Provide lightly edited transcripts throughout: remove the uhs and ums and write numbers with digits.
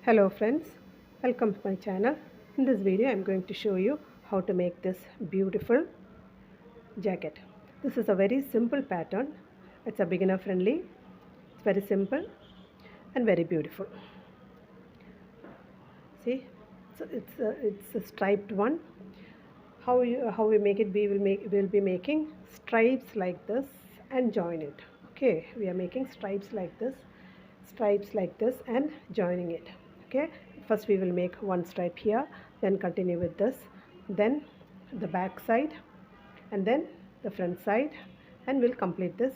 Hello friends, welcome to my channel. In this video I am going to show you how to make this beautiful jacket. This is a very simple pattern. It's a beginner friendly. It's very simple and very beautiful. See, so it's a striped one. How we make it? We'll be making stripes like this and join it. Okay, we are making stripes like this and joining it. Okay, first we will make one stripe here, then continue with this, then the back side, and then the front side, and we'll complete this.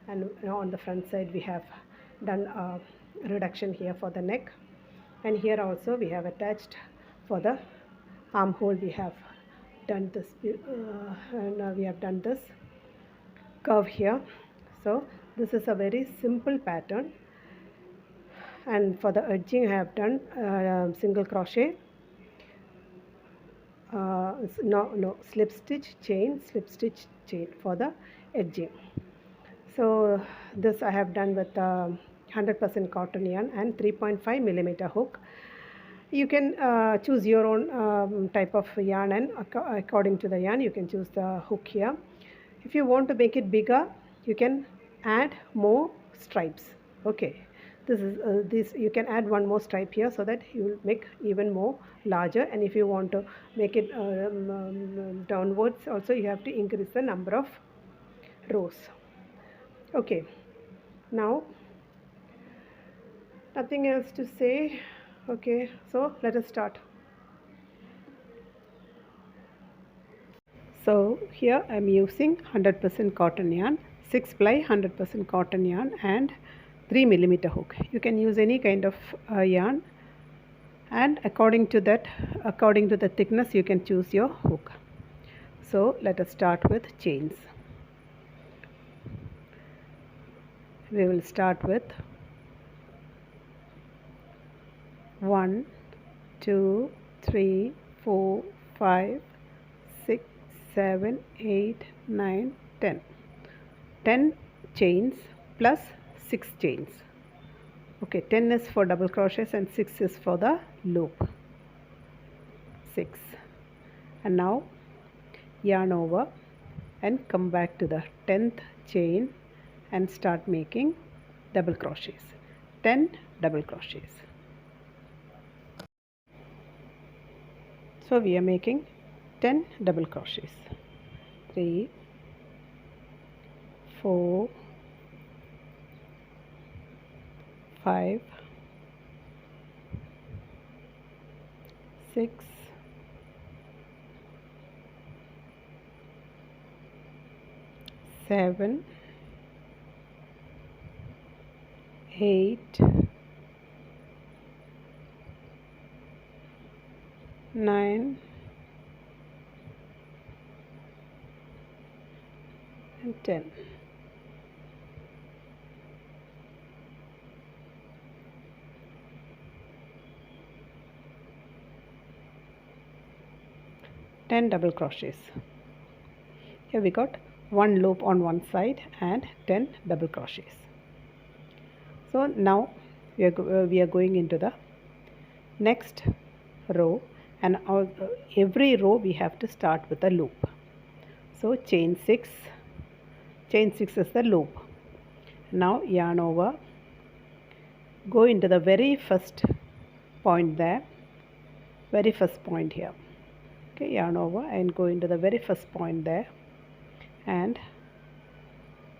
And on the front side we have done a reduction here for the neck, and here also we have attached for the armhole. We have done this and we have done this curve here. So this is a very simple pattern, and for the edging I have done single crochet, slip stitch chain for the edging. So this I have done with 100% cotton yarn and 3.5 millimeter hook. You can choose your own type of yarn, and according to the yarn you can choose the hook here. If you want to make it bigger, you can add more stripes. Okay, this you can add one more stripe here so that you will make even more larger. And if you want to make it downwards also, you have to increase the number of rows. Okay, now nothing else to say. Okay, so let us start. So here I am using 100% cotton yarn, 6 ply 100% cotton yarn and 3 millimeter hook. You can use any kind of yarn, and according to the thickness you can choose your hook. So let us start with chains. We will start with 1, 2, 3, 4, 5, 6, 7, 8, 9, 10. 10 chains plus 6 chains. Okay, 10 is for double crochets and 6 is for the loop. 6. And now yarn over and come back to the 10th chain and start making double crochets. 10 double crochets. So we are making 10 double crochets. 3, 4, 5, 6, 7, 8, 9, and 10. Double crochets. Here we got one loop on one side and 10 double crochets. So now we are going into the next row, and every row we have to start with a loop. So chain 6 is the loop. Now yarn over, go into the very first point there, very first point here. Okay, yarn over and go into the very first point there and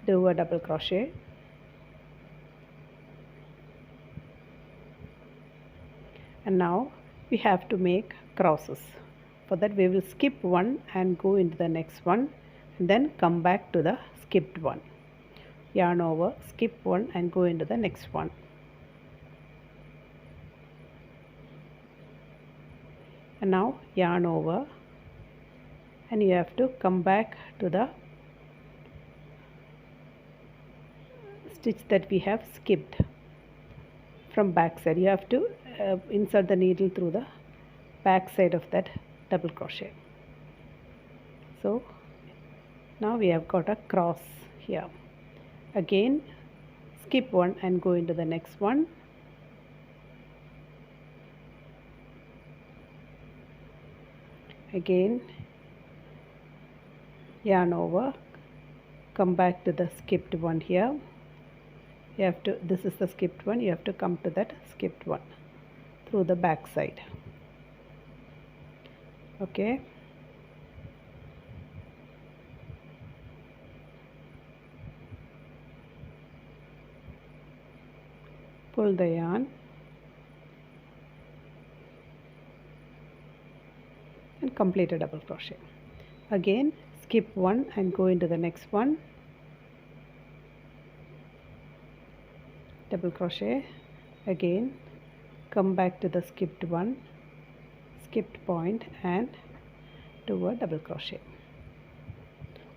do a double crochet. And now we have to make crosses. For that we will skip one and go into the next one, and then come back to the skipped one. Yarn over, skip one and go into the next one. And now yarn over, and you have to come back to the stitch that we have skipped from back side. You have to insert the needle through the back side of that double crochet. So now we have got a cross here. Again skip one and go into the next one, Again yarn over, come back to the skipped one here. You have to, this is the skipped one, you have to come to that skipped one through the back side. Okay, pull the yarn and complete a double crochet. Again skip one and go into the next one, double crochet. Again come back to the skipped one, skipped point, and do a double crochet.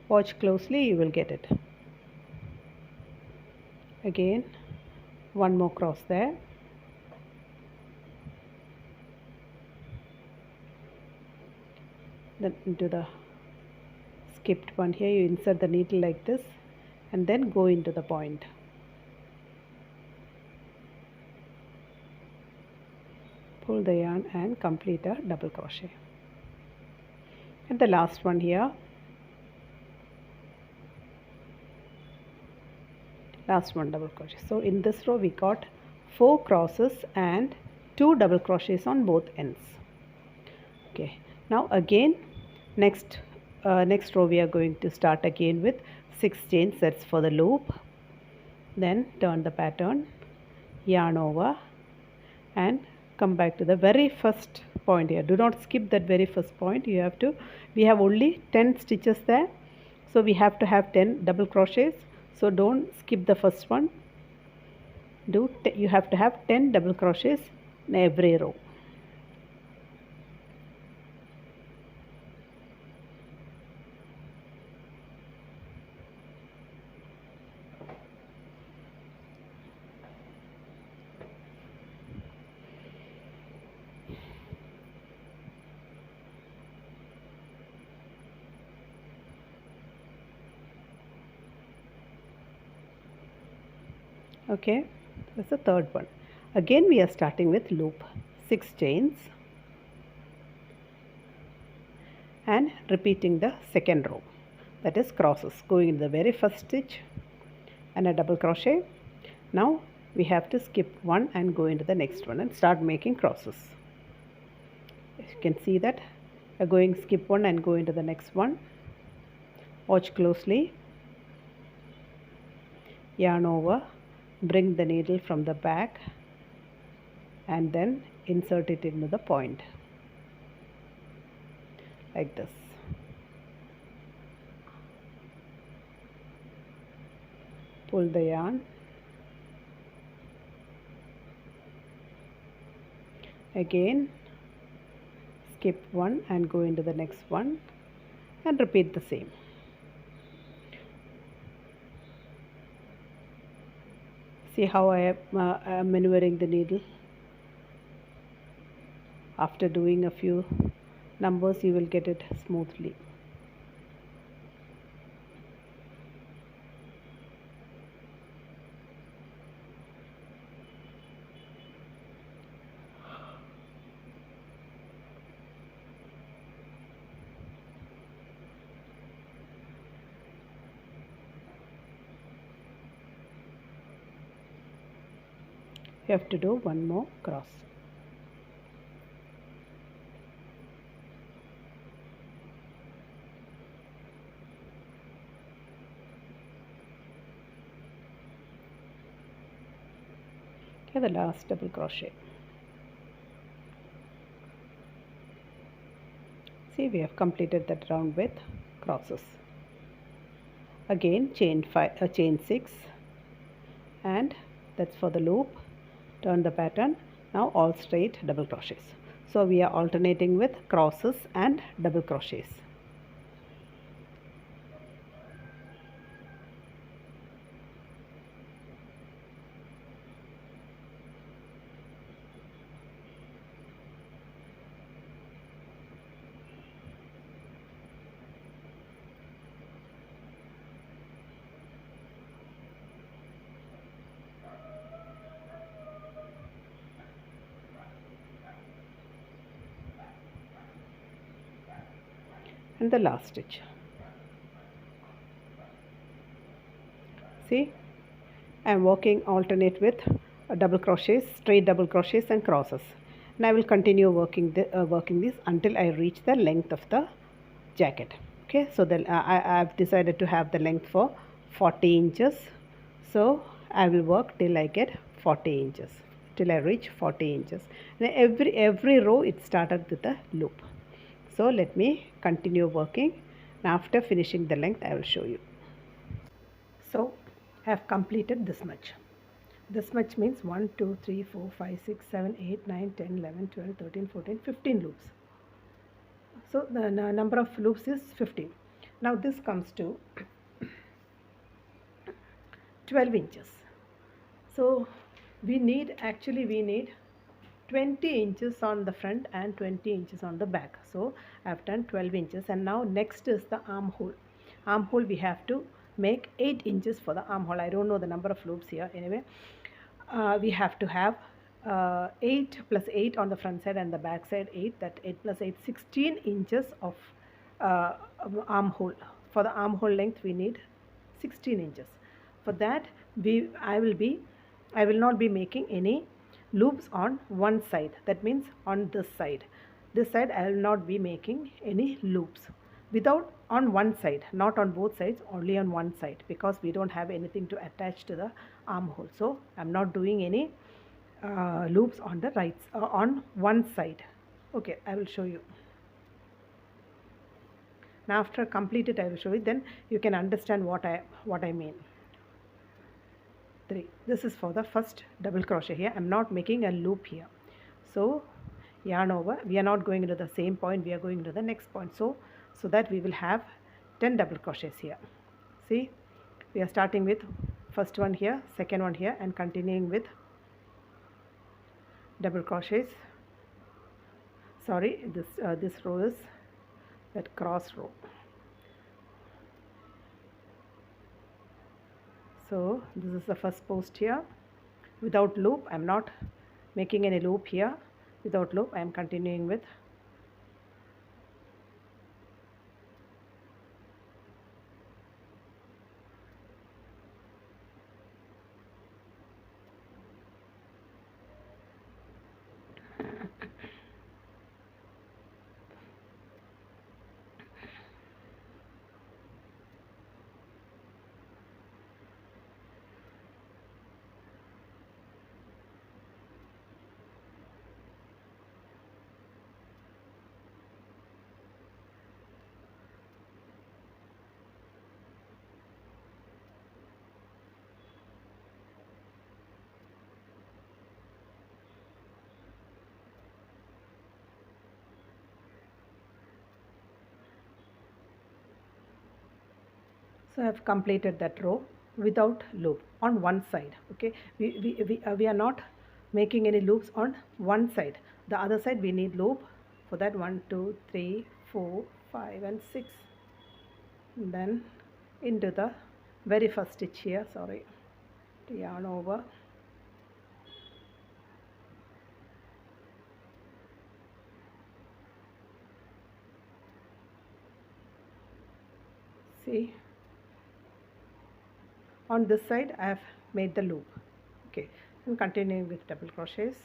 Watch closely, you will get it. Again one more cross there, then into the skipped one here, you insert the needle like this and then go into the point. Pull the yarn and complete a double crochet. And the last one here, last one double crochet. So in this row we got 4 crosses and 2 double crochets on both ends. Okay, now again next row we are going to start again with 6 chain sets for the loop. Then turn the pattern, yarn over, and come back to the very first point here. Do not skip that very first point. You have to, we have only 10 stitches there, so we have to have 10 double crochets. So don't skip the first one. You have to have 10 double crochets in every row. Okay, that's the third one. Again we are starting with loop, 6 chains, and repeating the second row, that is crosses, going in the very first stitch and a double crochet. Now we have to skip one and go into the next one and start making crosses. You can see that we are going skip one and go into the next one. Watch closely, yarn over, bring the needle from the back and then insert it into the point like this. Pull the yarn, again skip one and go into the next one and repeat the same. See how I am maneuvering the needle. After doing a few numbers you will get it smoothly. You have to do one more cross. Okay, the last double crochet. See, we have completed that round with crosses. Again chain 6, and that's for the loop. Turn the pattern. Now all straight double crochets. So we are alternating with crosses and double crochets. and the last stitch. See, I am working alternate with double crochets, straight double crochets and crosses, and I will continue working this until I reach the length of the jacket. Okay, so then I've decided to have the length for 40 inches, so I will work till I get 40 inches, till I reach 40 inches. And every row it started with a loop. So let me continue working, and after finishing the length I will show you. So I have completed this much. This much means 1, 2, 3, 4, 5, 6, 7, 8, 9, 10, 11, 12, 13, 14, 15 loops. So the number of loops is 15. Now this comes to 12 inches. So we need 20 inches on the front and 20 inches on the back. So I have done 12 inches, and now next is the armhole. Armhole we have to make 8 inches for the armhole. I don't know the number of loops here. Anyway, we have to have 8 plus 8 on the front side and the back side 8. That 8 plus 8, 16 inches of armhole. For the armhole length we need 16 inches. For that I will not be making any loops on one side. That means on this side. This side I will not be making any loops without on one side, not on both sides, only on one side, because we don't have anything to attach to the armhole. So I'm not doing any loops on the right on one side. Okay, I will show you. Now after complete it I will show you, then you can understand what I mean. 3. This is for the first double crochet. Here I'm not making a loop here. So yarn over, we are not going into the same point, we are going to the next point. So that we will have 10 double crochets here. See, we are starting with first one here, second one here, and continuing with double crochets. Sorry, this row is that cross row. So this is the first post here without loop. I am not making any loop here. Without loop I am continuing with So I have completed that row without loop on one side. Okay, we are not making any loops on one side. The other side we need loop. For that 1, 2, 3, 4, 5 and 6. And then into the very first stitch here, sorry, yarn over, see, on this side I have made the loop. Okay, and continuing with double crochets.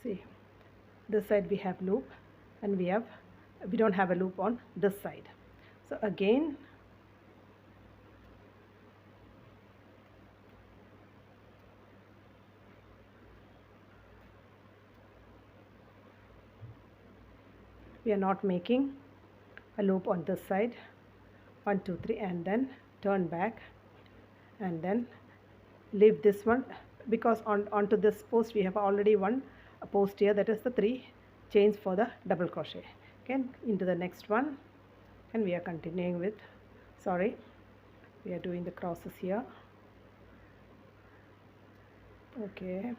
See, this side we have loop, and we don't have a loop on this side. So again we are not making a loop on this side. 1, 2, 3, and then turn back, and then leave this one, because onto this post we have already one post here, that is the 3 chains for the double crochet. Okay, into the next one, and we are continuing with, sorry, we are doing the crosses here. Okay,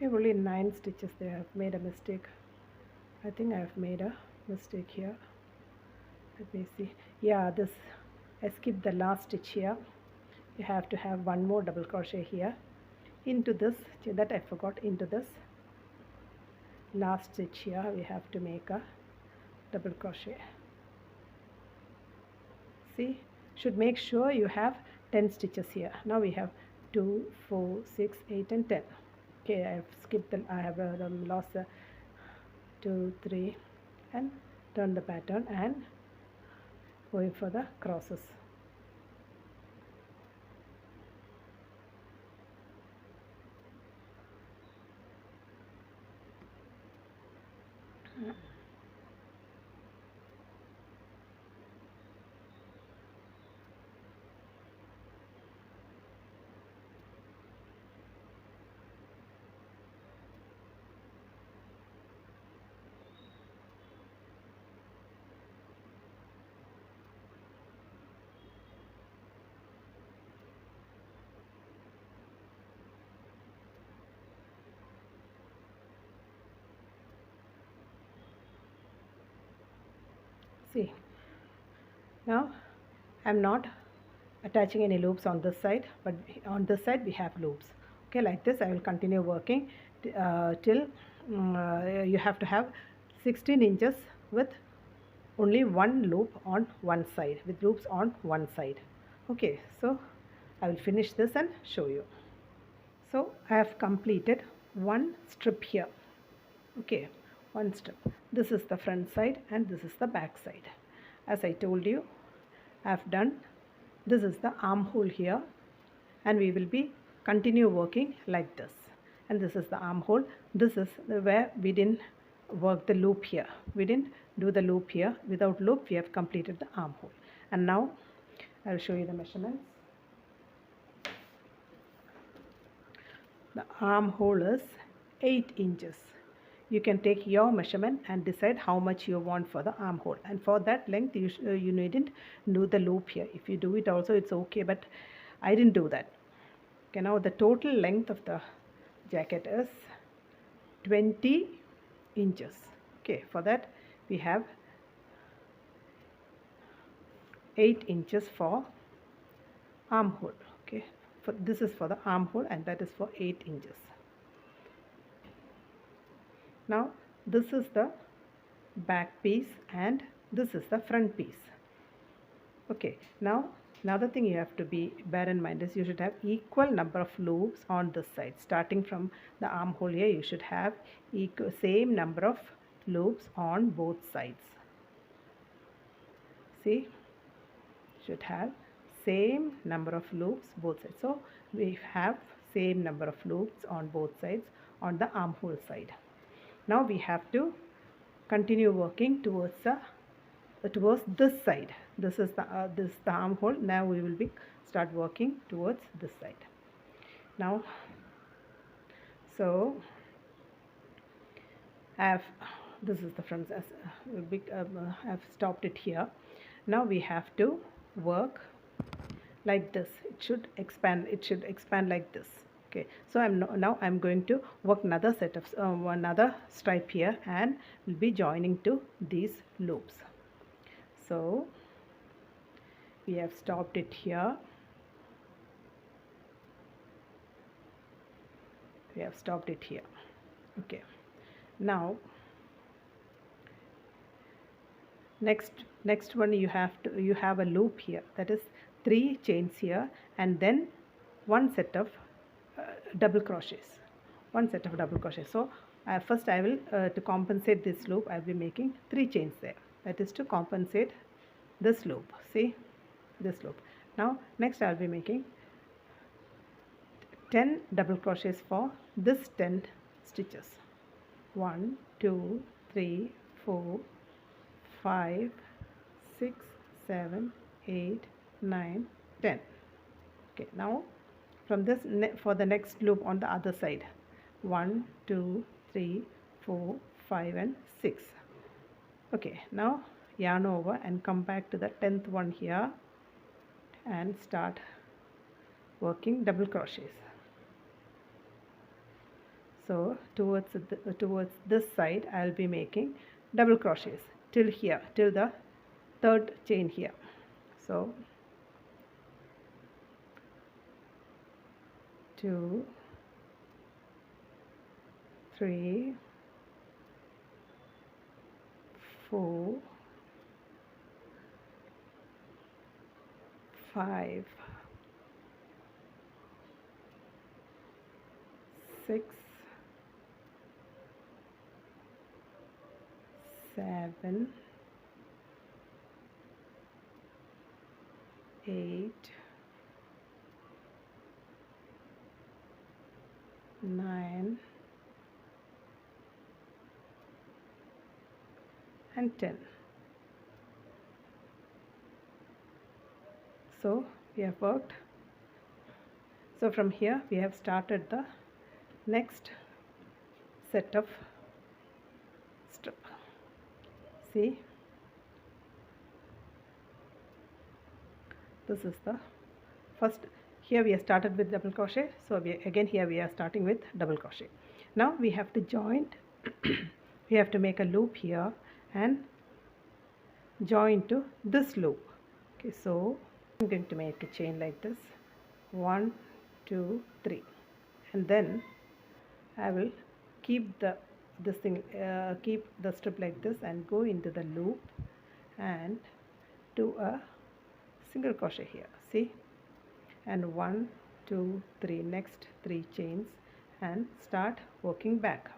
have only 9 stitches there. I've made a mistake. I think I've made a mistake here. Let me see. Yeah, this, I skipped the last stitch here. You have to have one more double crochet here into this, that I forgot, into this last stitch here we have to make a double crochet. See, should make sure you have 10 stitches here. Now we have 2, 4, 6, 8 and 10. Okay, I have skipped the, I have lost the 2, 3 and turn the pattern and going for the crosses. See, now I'm not attaching any loops on this side, but on this side we have loops. Okay, like this I will continue working till you have to have 16 inches with only one loop on one side, with loops on one side. Okay, so I will finish this and show you. So I have completed one strip here. Okay, one strip. This is the front side and this is the back side. As I told you, I have done, this is the armhole here, and we will be continue working like this. And this is the armhole. This is where we didn't work the loop here. We didn't do the loop here. Without loop we have completed the armhole. And now I will show you the measurements. The armhole is 8 inches. You can take your measurement and decide how much you want for the armhole. And for that length, you needn't do the loop here. If you do it also, it's okay, but I didn't do that. Okay, now the total length of the jacket is 20 inches. Okay, for that we have 8 inches for armhole. Okay, this is for the armhole and that is for 8 inches. Now this is the back piece and this is the front piece. Okay, now another thing you have to bear in mind is you should have equal number of loops on this side. Starting from the armhole here, you should have same number of loops on both sides. See, should have same number of loops both sides. So we have same number of loops on both sides on the armhole side. Now we have to continue working towards this side. This is the armhole. Now we will start working towards this side. Now, so this is the front. I have stopped it here. Now we have to work like this. It should expand like this. Okay, so now I'm going to work another set of another stripe here and will be joining to these loops. So we have stopped it here. We have stopped it here. Okay, now next one you have a loop here, that is 3 chains here and then one set of double crochets, so first I will to compensate this loop I will be making 3 chains there, that is to compensate this loop. See, this loop. Now next I will be making 10 double crochets for this 10 stitches. 1 2 3 4 5 6 7 8 9 10. Okay, now from this for the next loop on the other side, 1 2 3 4 5 and 6. Okay, now yarn over and come back to the 10th one here and start working double crochets. So towards this side I'll be making double crochets till here, till the third chain here. So 2, 3, 4, 5, 6, 7, 8, 9 and 10. So we have worked. So from here we have started the next set of strip. See, this is the first. Here we have started with double crochet, so again here we are starting with double crochet. Now we have to join we have to make a loop here and join to this loop. Okay, so I'm going to make a chain like this, 1, 2, 3, and then I will keep keep the strip like this and go into the loop and do a single crochet here. See, and 1, 2, 3, next 3 chains and start working back.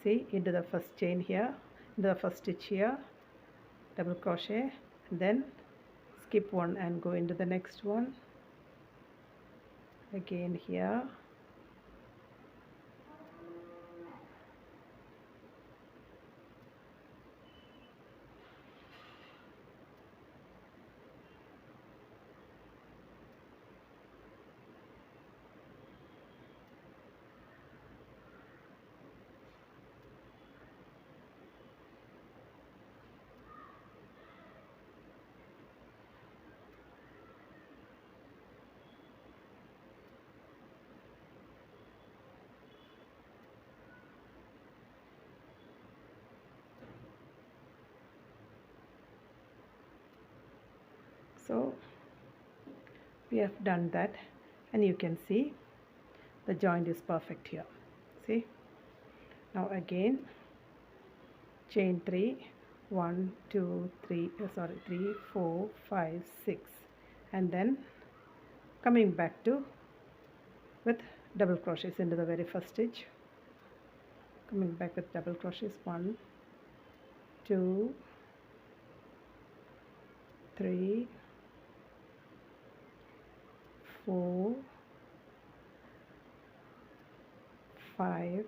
See, into the first chain here, into the first stitch here, double crochet, then skip one and go into the next one, again here, so we have done that, and you can see the joint is perfect here. See, now again chain 3, 1, 2, 3, 3, 4, 5, 6, and then coming back to with double crochets into the very first stitch, coming back with double crochets, 1, 2, 3, 4, 5,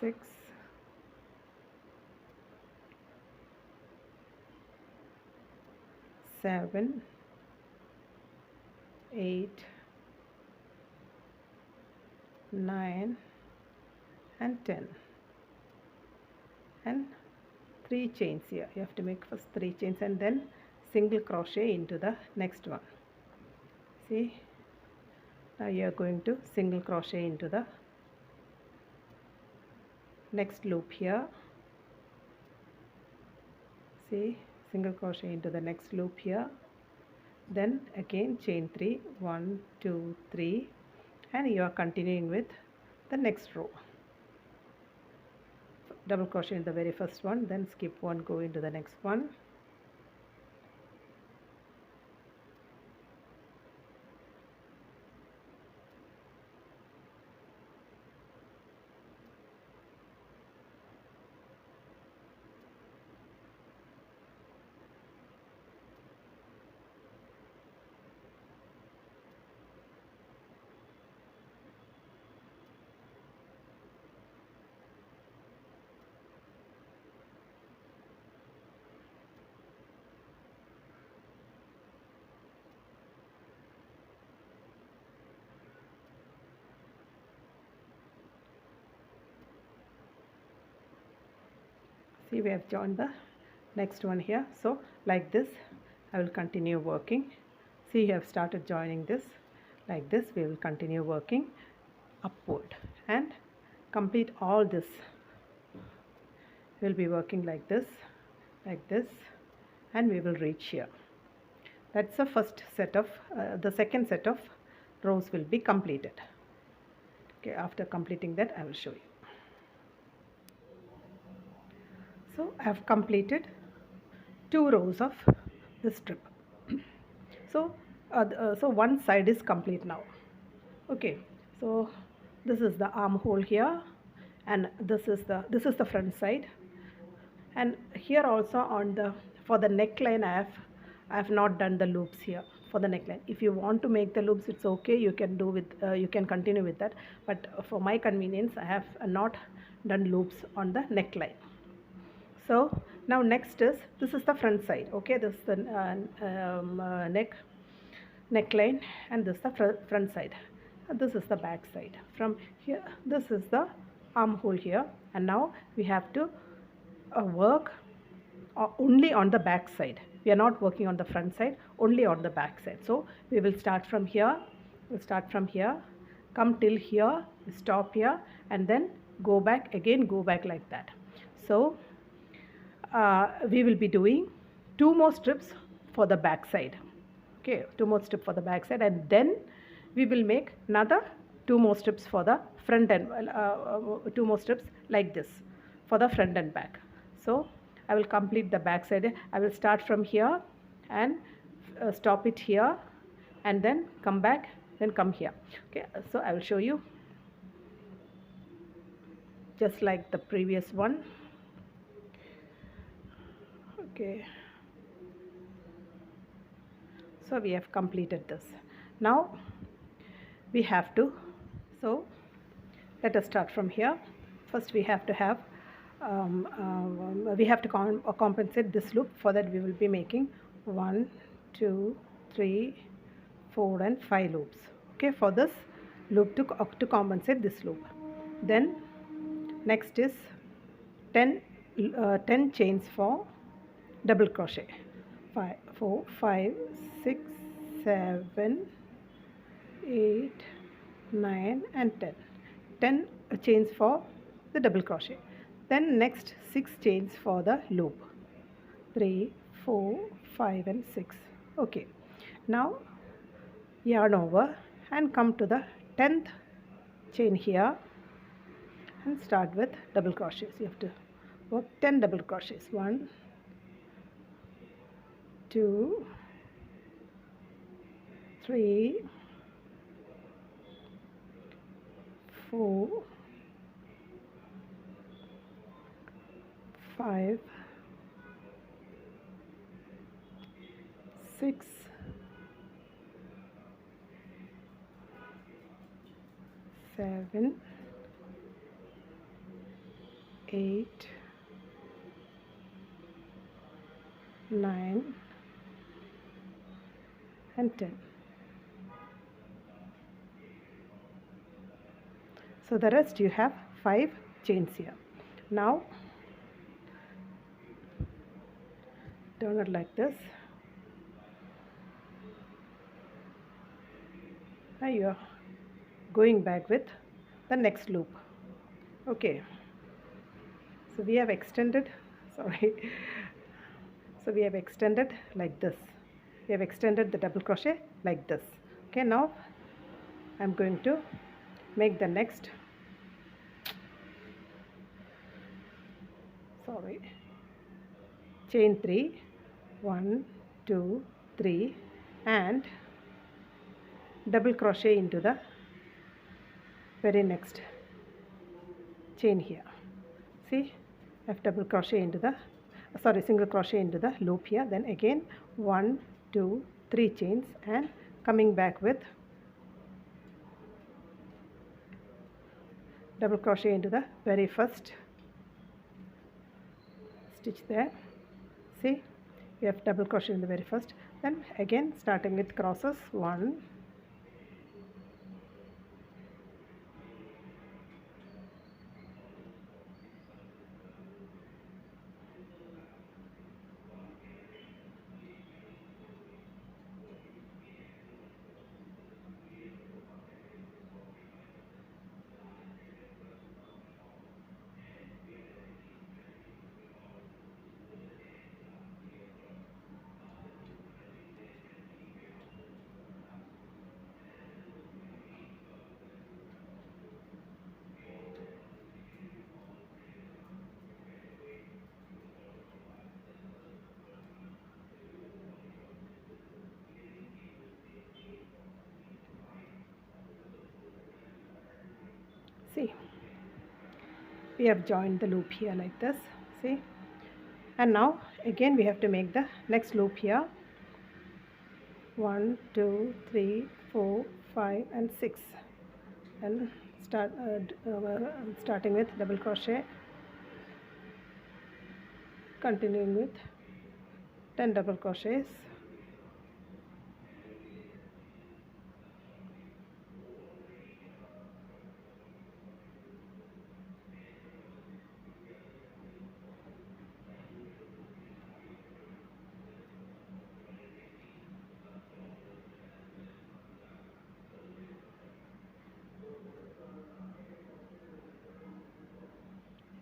6, 7, 8, 9 and 10, and 3 chains here. You have to make first 3 chains and then single crochet into the next one. See, now you are going to single crochet into the next loop here. See, single crochet into the next loop here, then again chain 3, 1, 2, 3, and you are continuing with the next row. Double crochet in the very first one, then skip one, go into the next one, see, we have joined the next one here. So like this I will continue working. See, you have started joining this like this. We will continue working upward and complete all this. We'll be working like this, and we will reach here. That's the first set of, the second set of rows will be completed. Okay, after completing that I will show you. So I have completed 2 rows of this strip. So one side is complete now. Okay, so this is the armhole here, and this is the front side. And here also on the, for the neckline I have not done the loops here for the neckline. If you want to make the loops, it's okay, you can do with you can continue with that, but for my convenience I have not done loops on the neckline. So now next is, this is the front side. Okay, this is the neckline, and this is the front side, and this is the back side. From here, this is the armhole here, and now we have to work only on the back side. We are not working on the front side, only on the back side. So we will start from here, come till here, stop here, and then go back again, go back like that. So we will be doing 2 more strips for the back side. Okay, 2 more strips for the back side, and then we will make another 2 more strips for the front and 2 more strips like this for the front and back. So I will complete the back side. I will start from here and stop it here, and then come back, then come here. Okay, so I will show you just like the previous one. Okay, so we have completed this. Now we have to, so let us start from here. First we have to have compensate this loop. For that we will be making 1, 2, 3, 4 and 5 loops. Okay, for this loop to compensate this loop. Then next is 10 chains for double crochet. 4, 5, 6, 7, 8, 9 and 10. 10 chains for the double crochet. Then next 6 chains for the loop. 3, 4, 5 and 6. Okay, now yarn over and come to the 10th chain here and start with double crochets. You have to work 10 double crochets. 1, 2, 3, 4, 5, 6, 7, 8, 9 and 10. So the rest you have 5 chains here. Now turn it like this. Now you are going back with the next loop. Okay, so we have extended, sorry, so we have extended like this. We have extended the double crochet like this. Okay, now I'm going to make the next, sorry, chain 3, 1, 2, 3 and double crochet into the very next chain here. See, I have double crochet into the, sorry, single crochet into the loop here. Then again 1, 2, 3 chains and coming back with double crochet into the very first stitch there. See, we have double crochet in the very first. Then again starting with crosses, 1, 2, we have joined the loop here like this, see. And now again we have to make the next loop here. 1 2 3 4 5 and 6, and starting with double crochet, continuing with 10 double crochets,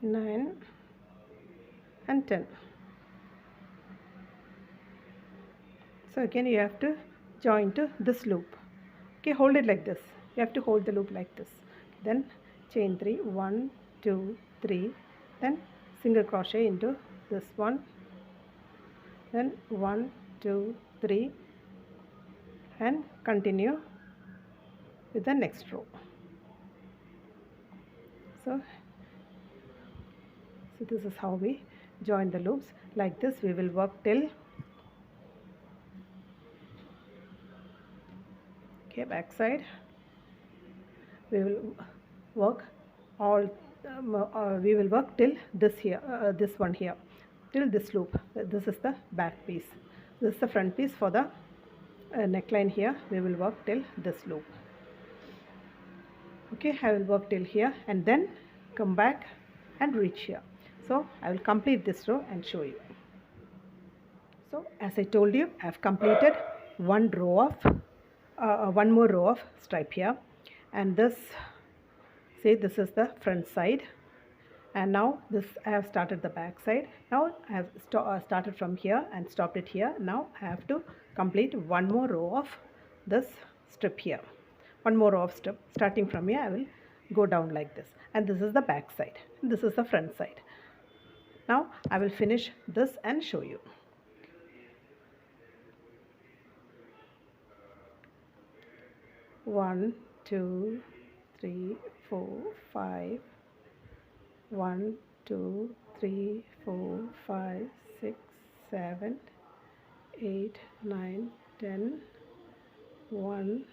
nine and 10. So again you have to join to this loop. Okay, hold it like this. You have to hold the loop like this. Then chain 3, 1 2 3, then single crochet into this one, then 1 2 3, and continue with the next row. So this is how we join the loops. Like this we will work till, okay, back side. We will work all we will work till this here, this one here, till this loop. This is the back piece, this is the front piece. For the neckline here we will work till this loop. Okay, I will work till here and then come back and reach here. So I will complete this row and show you. So as I told you, I have completed one row of one more row of stripe here, and this, say, this is the front side, and now this I have started the back side. Now I have started from here and stopped it here. Now I have to complete one more row of this strip here, one more row of strip. Starting from here I will go down like this, and this is the back side, this is the front side. Now I will finish this and show you. One, two, three, four, 5. 1 2 3 4 5 6 7 8 9 10. 1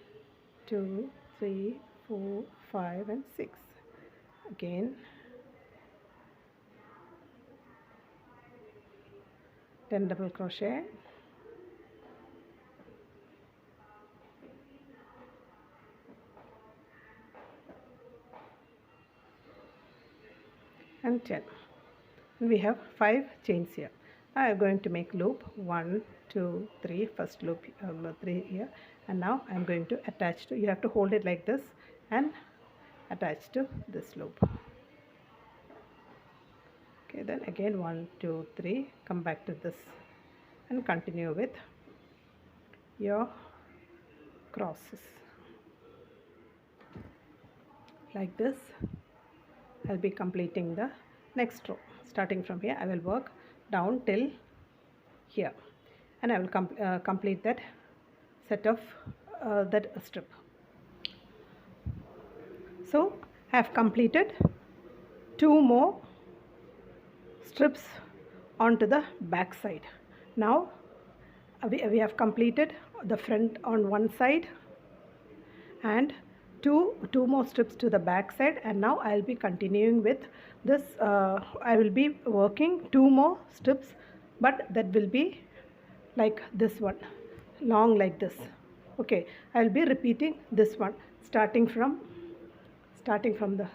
2 3 4 5 and 6. Again 10 double crochet, and 10, and we have 5 chains here. I am going to make loop 1 2 3, first loop 3 here, and now I am going to attach to, you have to hold it like this and attach to this loop. Okay, then again 1 2 3, come back to this and continue with your crosses like this. I'll be completing the next row. Starting from here I will work down till here, and I will complete that set of that strip. So I have completed 2 more strips onto the back side. Now we have completed the front on one side and two more strips to the back side, and now I'll be continuing with this. I will be working 2 more strips, but that will be like this one, long like this. Okay, I'll be repeating this one starting from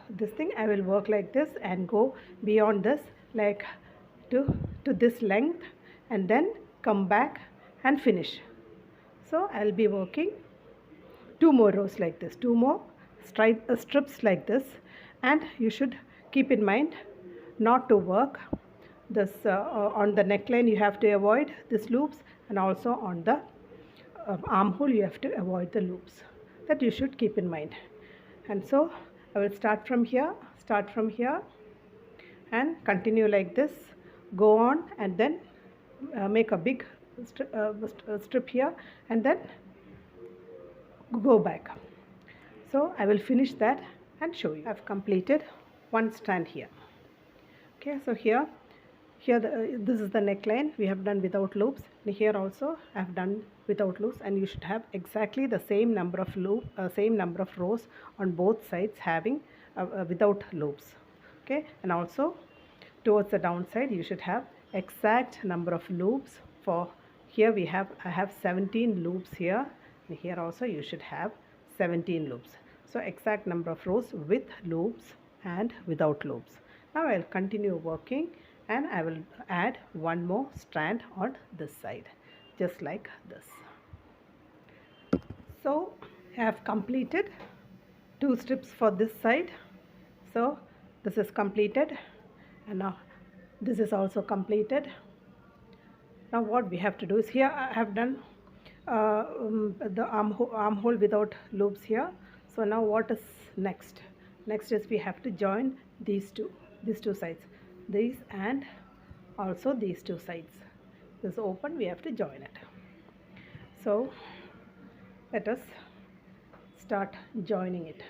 this thing. I will work like this and go beyond this, like to this length, and then come back and finish. So I'll be working 2 more rows like this, 2 more strips like this, and you should keep in mind not to work this on the neckline. You have to avoid these loops, and also on the armhole you have to avoid the loops. That you should keep in mind. And so I will start from here and continue like this, go on, and then make a big strip here and then go back. So I will finish that and show you. I have completed one strand here. Okay, so here this is the neckline we have done without loops, and here also I have done without loops, and you should have exactly the same number of same number of rows on both sides having without loops. Okay, and also towards the downside you should have exact number of loops. For here I have 17 loops here, and here also you should have 17 loops. So exact number of rows with loops and without loops. Now I'll continue working, and I will add one more strand on this side, just like this. So I have completed 2 strips for this side. So this is completed, and now this is also completed. Now what we have to do is, here I have done the armhole without loops here. So now what is next? Next is we have to join these two sides, these and also these two sides. This open, we have to join it. So let us start joining it.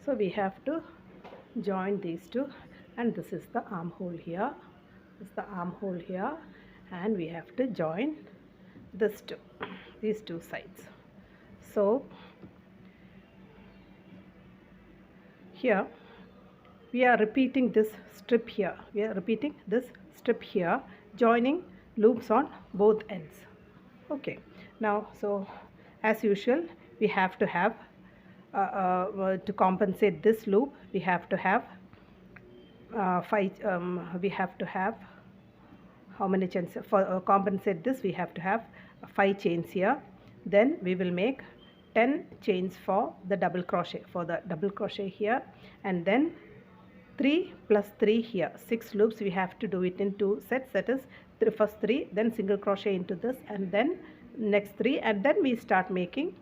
So we have to join these two, and this is the armhole here. This is the armhole here, and we have to join these two sides. So here we are repeating this strip here. We are repeating this strip here, joining loops on both ends. Okay. Now, so as usual, we have to have to compensate this loop, we have to have we have to have how many chains? For compensate this, we have to have 5 chains here. Then we will make 10 chains for the double crochet here, and then 3 plus 3 here, 6 loops. We have to do it in 2 sets, that is first 3, then single crochet into this, and then next 3, and then we start making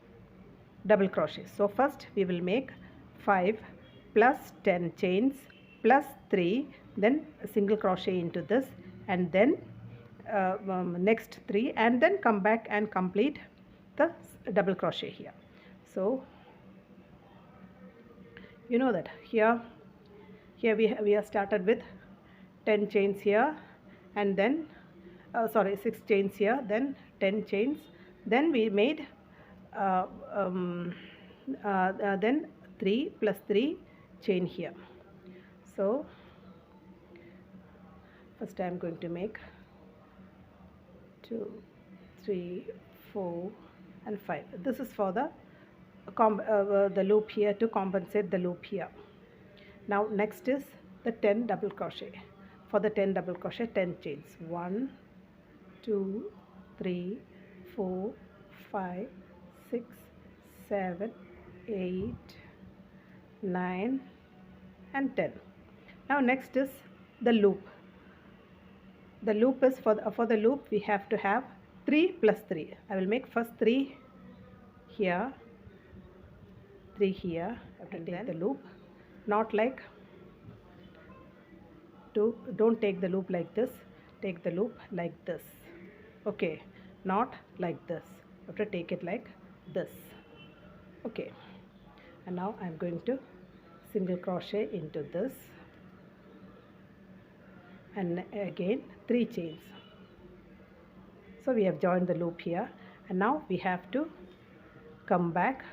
double crochet. So first we will make 5 plus 10 chains plus 3, then single crochet into this, and then next 3, and then come back and complete the double crochet here. So you know that here we have started with 10 chains here, and then 6 chains here, then 10 chains, then we made then 3 plus 3 chain here. So first I am going to make 2, 3, 4 and 5. This is for the loop here, to compensate the loop here. Now next is the 10 double crochet. For the 10 double crochet, 10 chains, 1, 2, 3, 4, 5, 6, 7, 8, 9 and 10. Now next is the loop. The loop is for the loop we have to have 3 plus 3. I will make first 3 here, 3 here. I have to take the loop, not like don't take the loop like this, take the loop like this. Okay, not like this. You have to take it like this. Okay, and now I am going to single crochet into this, and again 3 chains. So we have joined the loop here, and now we have to come back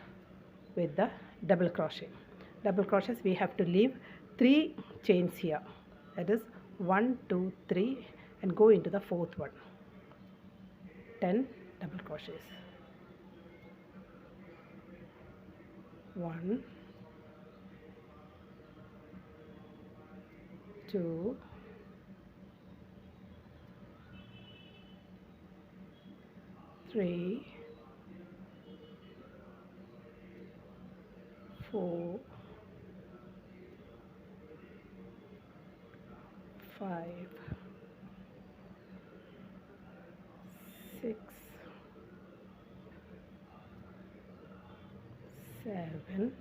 with the double crochet. Double crochets, we have to leave 3 chains here, that is 1, 2, 3, and go into the 4th one. 10 double crochets. 1, 2, 3, 4, 5, 6, 7,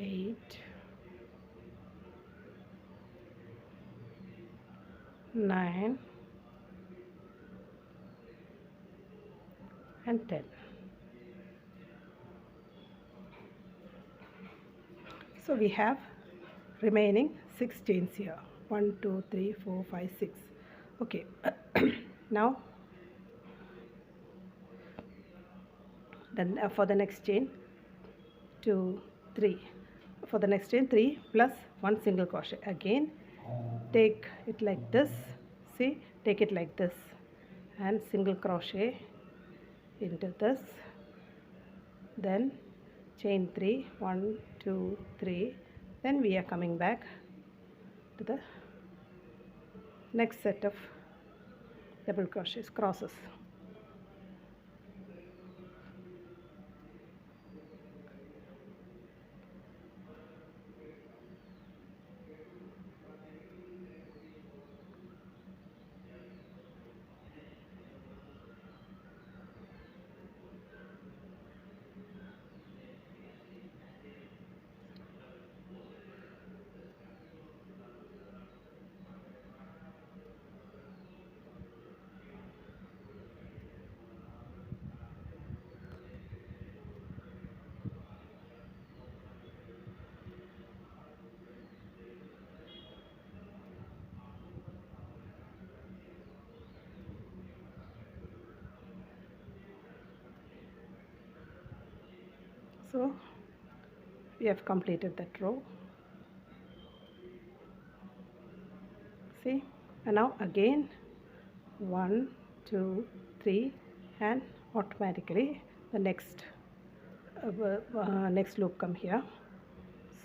8, 9 and 10. So we have remaining 6 chains here. 1, 2, 3, 4, 5, 6. Okay. Now then for the next chain 2, 3. For the next chain 3 plus 1 single crochet. Again take it like this. See, take it like this and single crochet into this. Then chain 3, 1, 2, 3. Then we are coming back to the next set of double crochets, crosses. So we have completed that row. See, and now again 1, 2, 3 and automatically the next loop come here.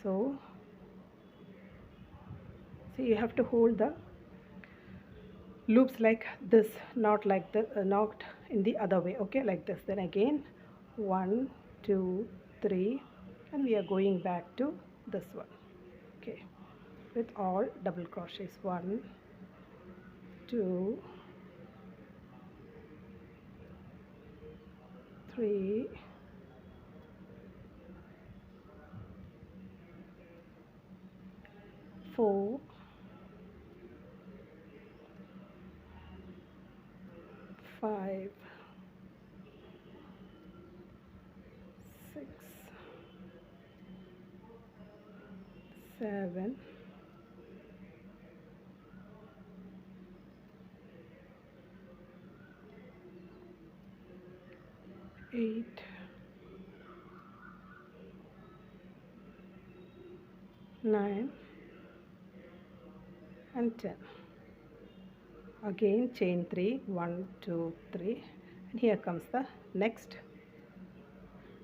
So see, you have to hold the loops like this, not like the not in the other way. Okay, like this. Then again 1, 2, 3 and we are going back to this one. Okay, with all double crochets. 1, 2, 3, 4, 5, 6, 7, 8, 9 and 10. Again chain 3, 1, 2, 3 and here comes the next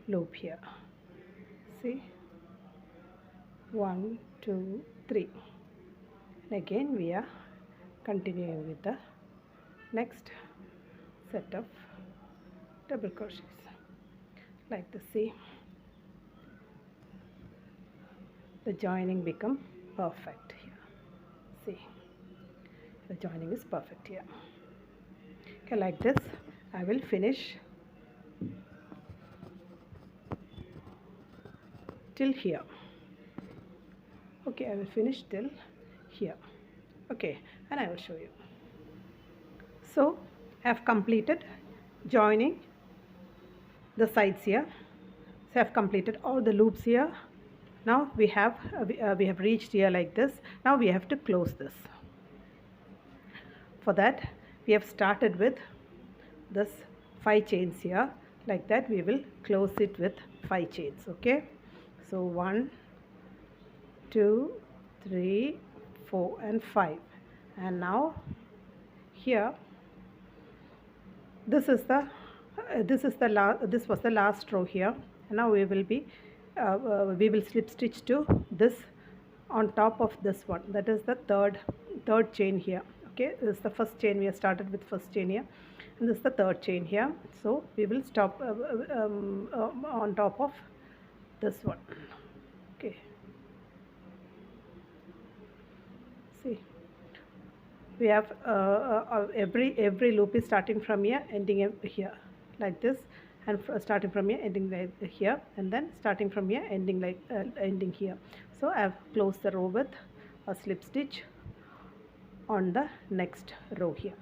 loop here. See, 1, 2, 3 and again we are continuing with the next set of double crochets like this. See, the joining become perfect here. See, the joining is perfect here. Okay, like this I will finish till here. Okay, I will finish till here. Okay, and I will show you. So I have completed joining the sides here. So I have completed all the loops here. Now we have reached here like this. Now we have to close this. For that we have started with this 5 chains here. Like that we will close it with 5 chains. Okay, so 1, 2, 3, 4 and 5. And now here this was the last row here. And now we will slip stitch to this on top of this one. That is the third chain here. Okay, this is the first chain. We have started with first chain here and this is the third chain here. So we will stop on top of this one. Okay, see, we have every loop is starting from here, ending here like this, and starting from here, ending like here, and then starting from here, ending like ending here. So I have closed the row with a slip stitch on the next row here.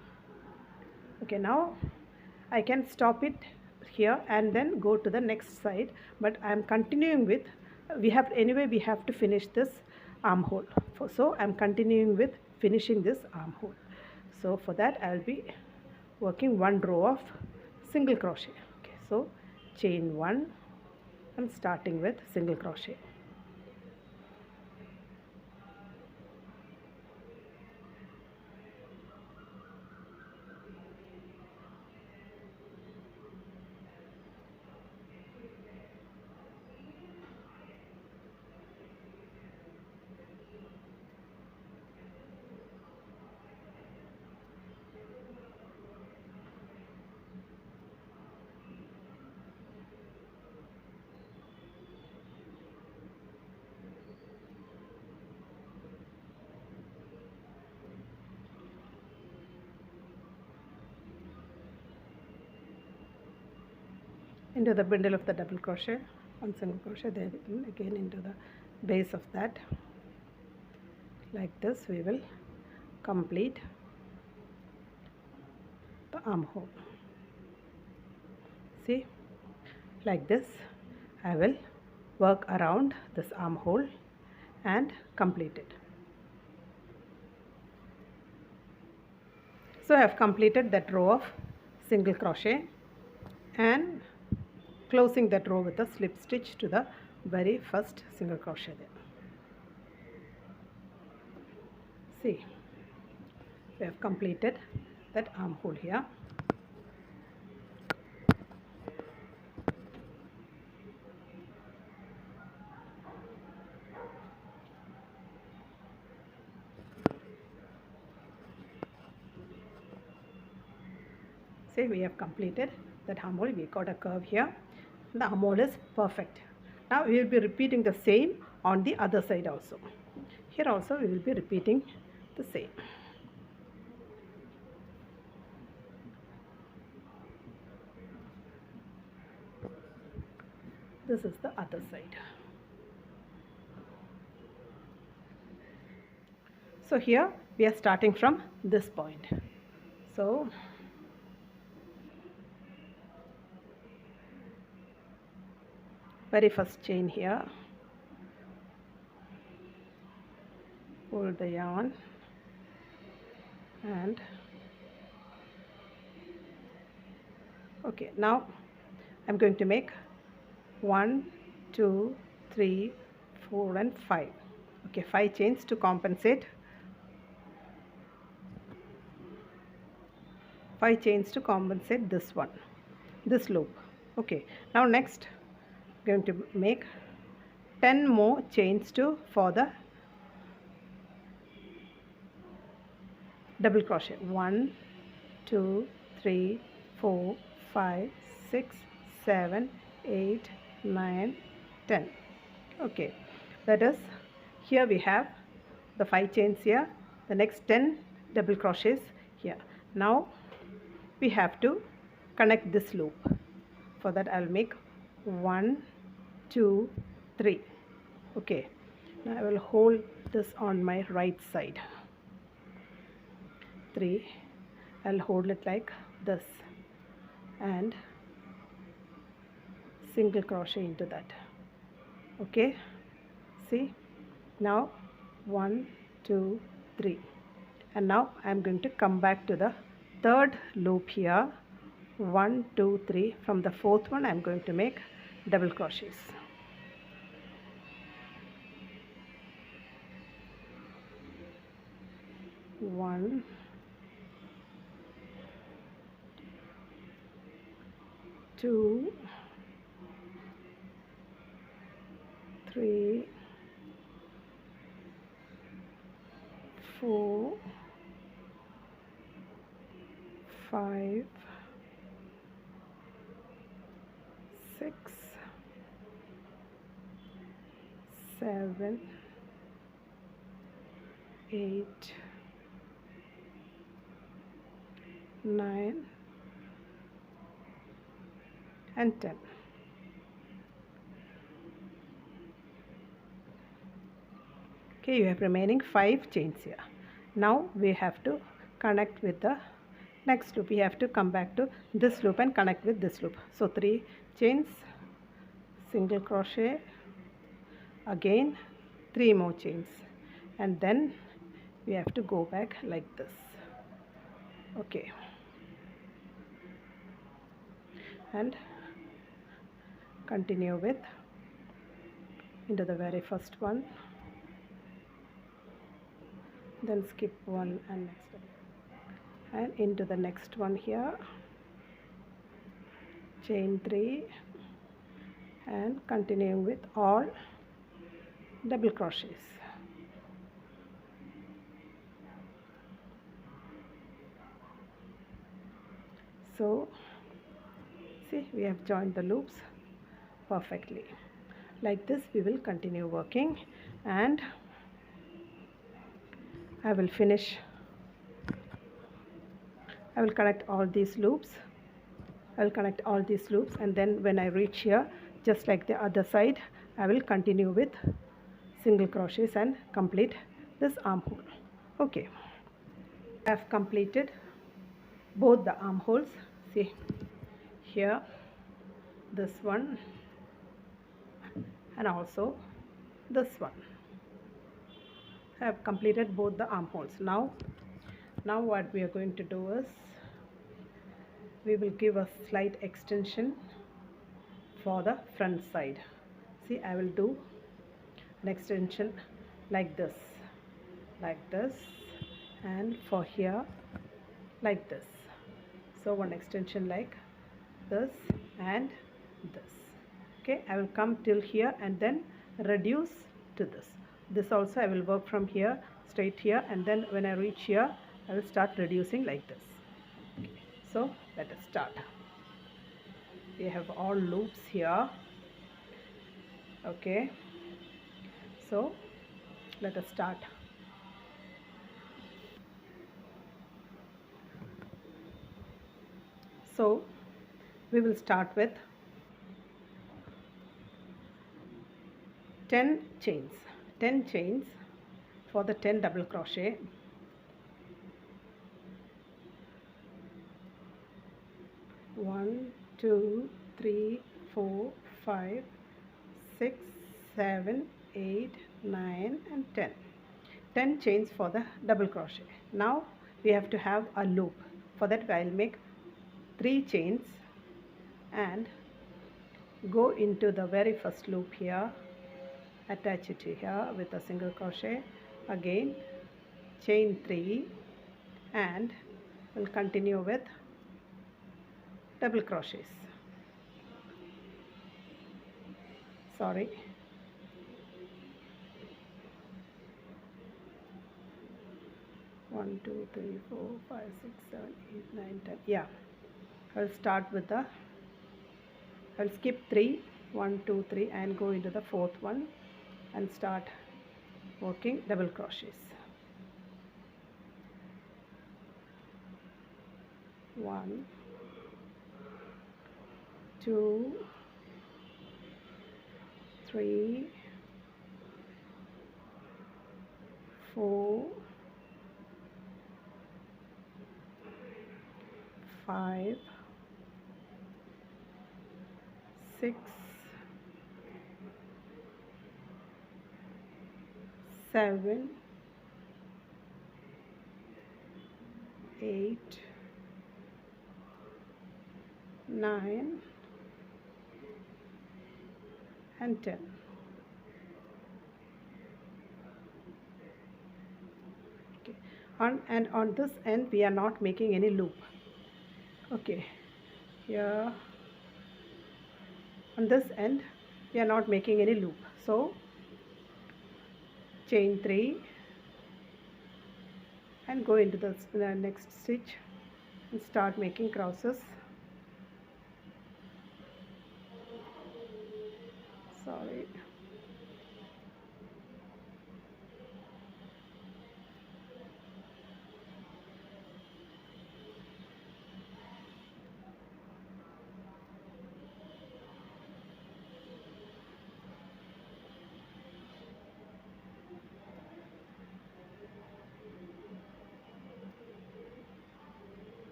Okay, now I can stop it here and then go to the next side, but I am continuing with, we have to finish this armhole. So I am continuing with finishing this armhole. So for that I will be working one row of single crochet. Okay, so chain 1, I'm starting with single crochet. Into the bundle of the double crochet, one single crochet, then again into the base of that. Like this we will complete the armhole. See, like this I will work around this armhole and complete it. So I have completed that row of single crochet and closing that row with a slip stitch to the very first single crochet there. See, we have completed that armhole here. See, we have completed that armhole. We got a curve here. The armhole is perfect. Now we will be repeating the same on the other side also. Here also we will be repeating the same. This is the other side. So here we are starting from this point. So very first chain here, pull the yarn and okay, now I'm going to make 1, 2, 3, 4 and 5. Okay, 5 chains to compensate. 5 chains to compensate this one, this loop. Okay, now next going to make 10 more chains for the double crochet. 1, 2, 3, 4, 5, 6, 7, 8, 9, 10. Okay, that is, here we have the 5 chains here, the next 10 double crochets here. Now we have to connect this loop. For that I'll make 1, 2, 3. Okay, now I will hold this on my right side. 3, I'll hold it like this and single crochet into that. Okay, see, now 1, 2, 3, and now I'm going to come back to the third loop here. 1, 2, 3. From the fourth one I'm going to make double crochets. One, 2, 3, 4, 5, 6, 7, 8, 9, and 10. Okay, you have remaining 5 chains here. Now we have to connect with the next loop. We have to come back to this loop and connect with this loop. So 3 chains, single crochet, again 3 more chains, and then we have to go back like this. Okay, and continue with into the very first one, then skip one and next one, and into the next one here, chain 3, and continuing with all double crochets. So see, we have joined the loops perfectly. Like this we will continue working, and I will connect all these loops. I will connect all these loops, and then when I reach here, just like the other side, I will continue with single crochets and complete this armhole. Okay, I have completed both the armholes. See here, this one, and also this one. I have completed both the armholes. Now what we are going to do is we will give a slight extension for the front side. See, I will do an extension like this, and for here like this. So one extension like this and this. Okay, I will come till here and then reduce to this also I will work from here straight here, and then when I reach here I will start reducing like this. Okay, so let us start. We have all loops here. Okay, so let us start. So we will start with 10 chains for the 10 double crochet. 1 2 3 4 5 6 7 8 9 and 10 chains for the double crochet. Now we have to have a loop. For that I will make 3 chains and go into the very first loop here, attach it here with a single crochet, again chain 3, and we'll continue with double crochets. Sorry, one, two, three, 4, 5, 6, 7, 8, 9, 10. Yeah, I'll start with the, I'll skip 3, 1, 2, 3, and go into the fourth one and start working double crochets. 1, 2, 3, 4, 5, 6, 7, 8, 9 and 10. Okay, and on this end we are not making any loop. Okay, here on this end we are not making any loop, so chain 3 and go into the next stitch and start making crosses. Sorry,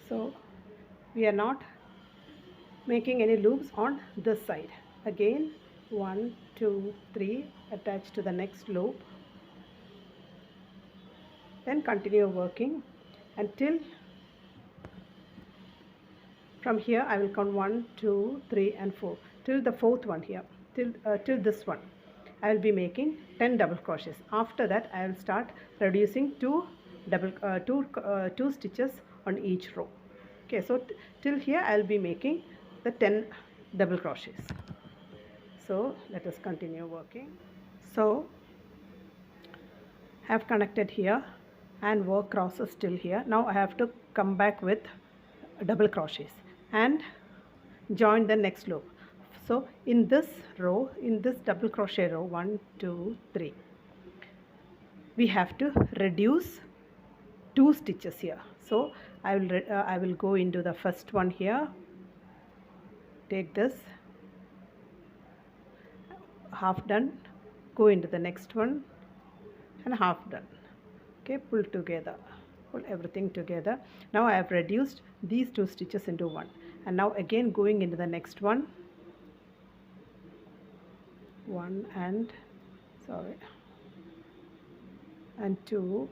So we are not making any loops on this side. Again 1 2 3, attach to the next loop, then continue working until from here I will count 1 2 3 and 4 till the fourth one here, till this one. I will be making 10 double crochets. After that I will start reducing two stitches on each row. Okay, so till here I will be making the 10 double crochets. So let us continue working. So I have connected here and work crosses till here. Now I have to come back with double crochets and join the next loop. So in this row, in this double crochet row, 1 2 3, we have to reduce 2 stitches here. So I will go into the first one here, take this, half done, go into the next one and half done. Okay, pull together, pull everything together. Now I have reduced these 2 stitches into one, and now again going into the next one, and 2.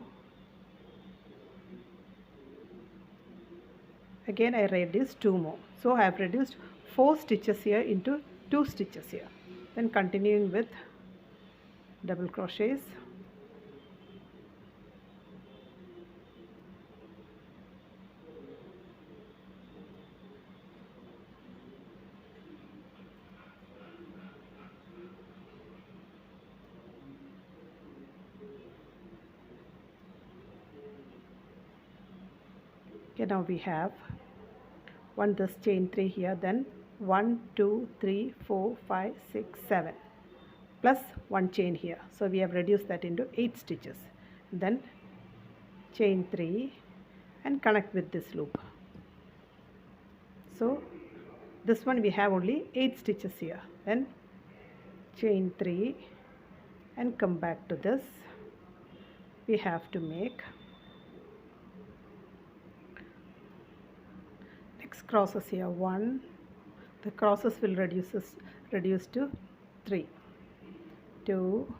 Again I reduced 2 more, so I have reduced 4 stitches here into 2 stitches here. Then continuing with double crochets. Okay, now we have this chain 3 here, then 1 2 3 4 5 6 7 plus 1 chain here, so we have reduced that into 8 stitches. Then chain 3 and connect with this loop. So this one we have only 8 stitches here, then chain 3 and come back to this. We have to make crosses here. 1, the crosses will reduce to 3, 2,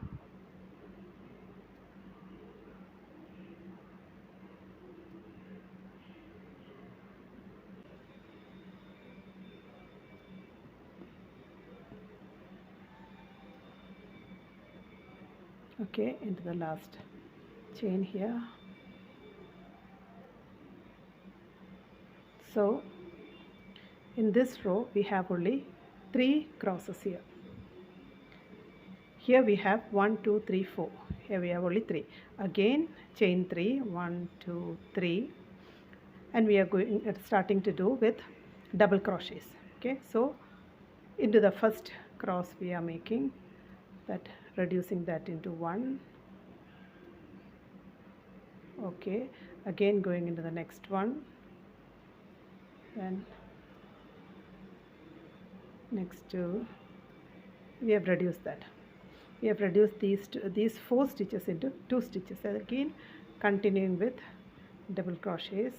okay, into the last chain here. So in this row we have only 3 crosses here. Here we have 1 2 3 4. Here we have only 3. Again chain 3, 1 2 3, and we are starting to do with double crochets. Okay, so into the first cross we are making that, reducing that into 1. Okay, again going into the next one, then next 2. We have reduced that. We have reduced these 4 stitches into 2 stitches. And again continuing with double crochets.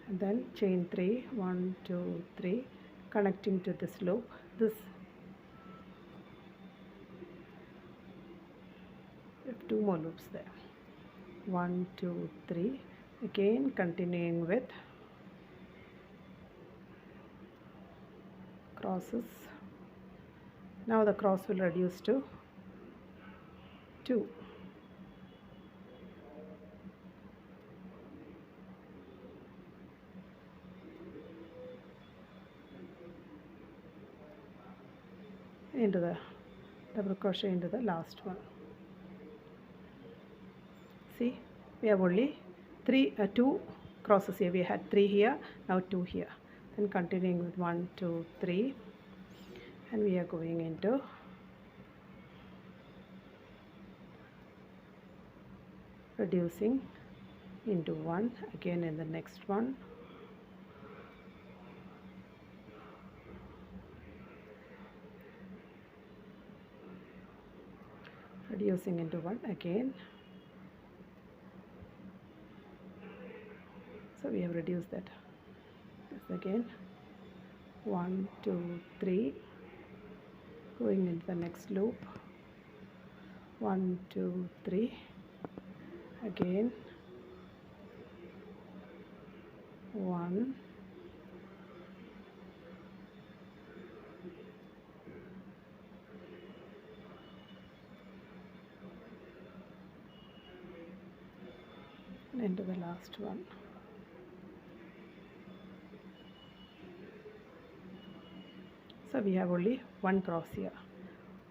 And then chain 3, 1 2 3, connecting to this loop. This we have 2 more loops there. 1 2 3, again continuing with crosses. Now the cross will reduce to 2. Into the double crochet into the last one. See, we have only 2 crosses here. We had 3 here, now 2 here. Then continuing with 1 2 3, and we are going into reducing into 1 again in the next one. reducing into one again. So we have reduced that. This again, 1 2 3, going into the next loop, 1 2 3, again 1 and into the last one. So we have only one cross here.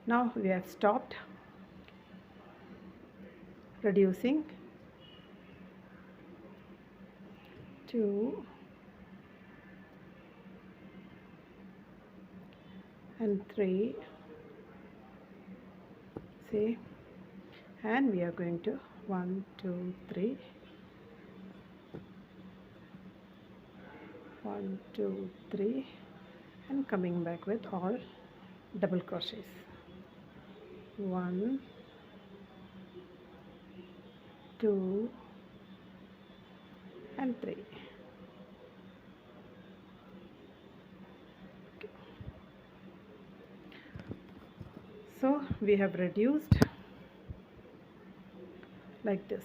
Now we have stopped reducing, 2 and 3, see, and we are going to 1 2 3, 1 2 3, and coming back with all double crochets, 1 2 and 3. Okay. So we have reduced like this.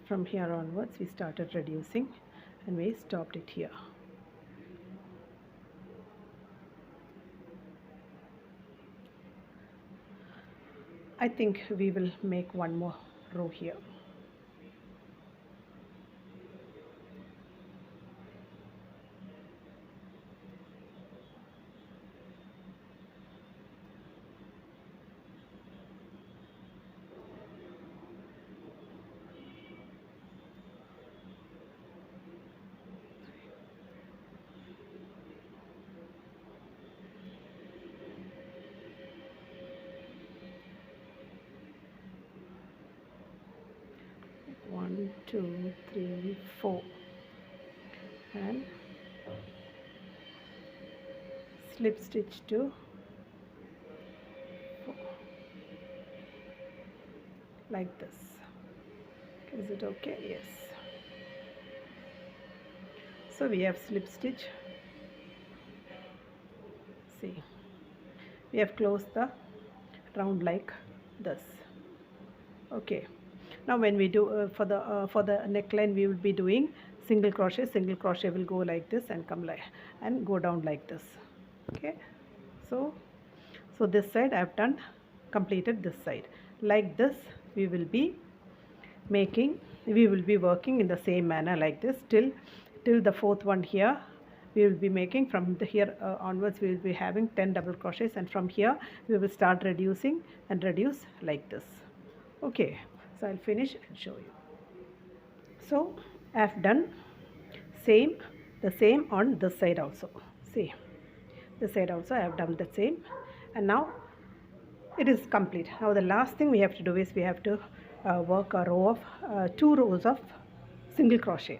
From here onwards we started reducing and we stopped it here. I think we will make one more row here. One, two, three, 4, and slip stitch to 4, like this. Is it okay? Yes. So we have slip stitch. See, we have closed the round like this. Okay. Now when we do for the neckline, we will be doing single crochet. Single crochet will go like this and come like and go down like this. Okay. So this side I have done, completed this side. Like this we will be making. We will be working in the same manner like this till the fourth one here. We will be making from the here onwards. We will be having 10 double crochets, and from here we will start reducing and reduce like this. Okay. So I'll finish and show you. So I have done the same on this side also. See, this side also I have done the same, and now it is complete. Now the last thing we have to do is we have to work a row of 2 rows of single crochet.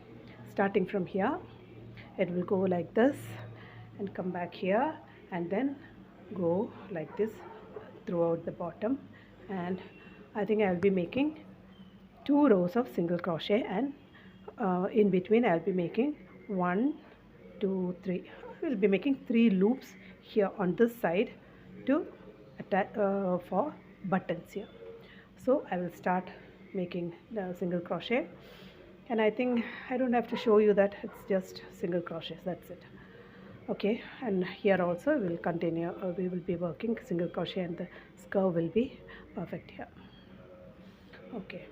Starting from here, it will go like this and come back here and then go like this throughout the bottom, and I think I will be making 2 rows of single crochet, and in between I'll be making 1 2 3. We'll be making 3 loops here on this side to attach for buttons here. So I will start making the single crochet, and I think I don't have to show you that, it's just single crochets, that's it. Okay, and here also we will continue, we will be working single crochet, and the curve will be perfect here. Okay.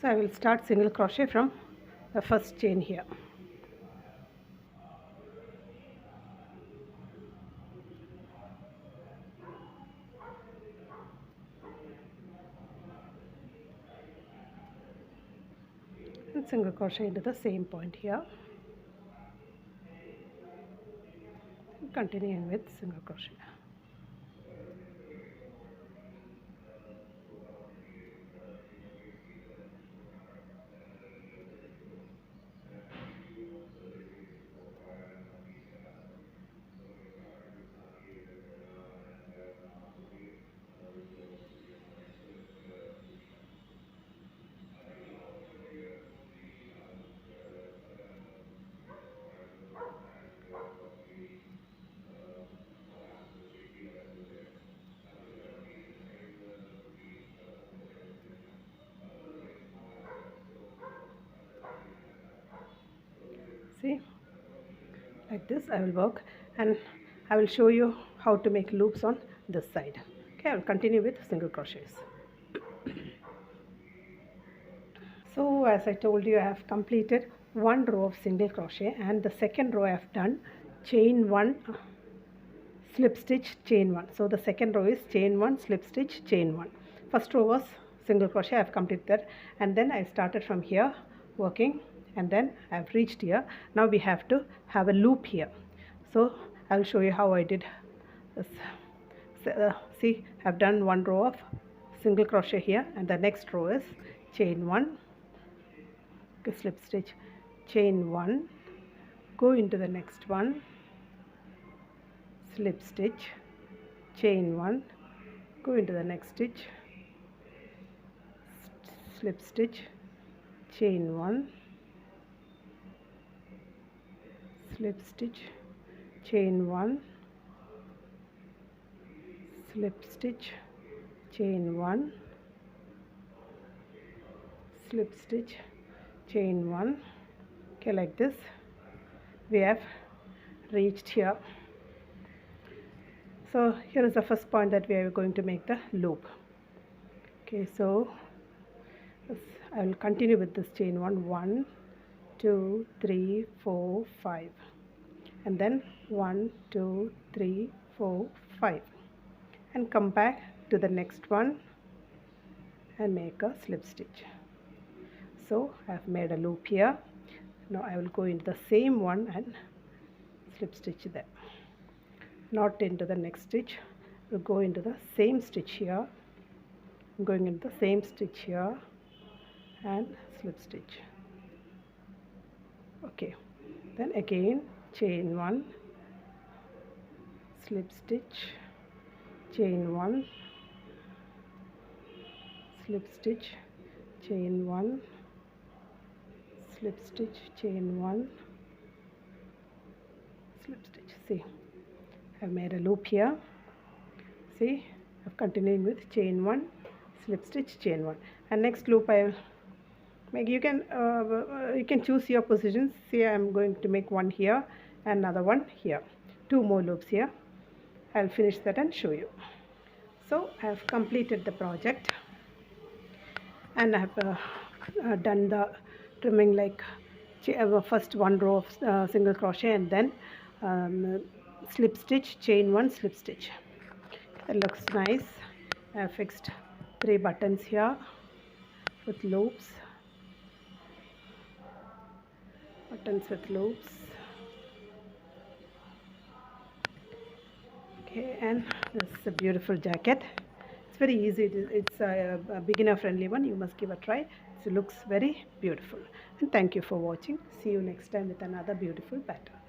So I will start single crochet from the first chain here. And single crochet into the same point here. Continuing with single crochet. See, like this I will work, and I will show you how to make loops on this side. Okay, I will continue with single crochets. So as I told you, I have completed one row of single crochet, and the second row I have done chain 1, slip stitch, chain 1. So the second row is chain 1, slip stitch, chain 1. First row was single crochet, I have completed that, and then I started from here working, and then I have reached here. Now we have to have a loop here. So I will show you how I did this. See, I have done one row of single crochet here, and the next row is chain 1, slip stitch, chain 1, go into the next one, slip stitch, chain 1, go into the next stitch, slip stitch, chain 1, slip stitch, chain 1, slip stitch, chain 1, slip stitch, chain 1. Okay, like this we have reached here. So here is the first point that we are going to make the loop. Okay, so I will continue with this chain 1, 2, 3, 4, 5, and then 1, 2, 3, 4, 5, and come back to the next one and make a slip stitch. So I have made a loop here. Now I will go into the same one and slip stitch there, not into the next stitch. We'll go into the same stitch here. I'm going into the same stitch here and slip stitch. Okay, then again chain 1, slip stitch, chain 1, slip stitch, chain 1, slip stitch, chain 1, slip stitch. See, I've made a loop here. See, I'm continuing with chain 1, slip stitch, chain 1, and next loop I will make. You can choose your positions. See, I'm going to make one here and another one here, 2 more loops here. I'll finish that and show you. So I have completed the project, and I have done the trimming, like first one row of single crochet, and then slip stitch, chain 1, slip stitch. It looks nice. I have fixed 3 buttons here with loops, Okay, and this is a beautiful jacket. It's very easy. It's a beginner friendly one. You must give a try. It looks very beautiful. And thank you for watching. See you next time with another beautiful pattern.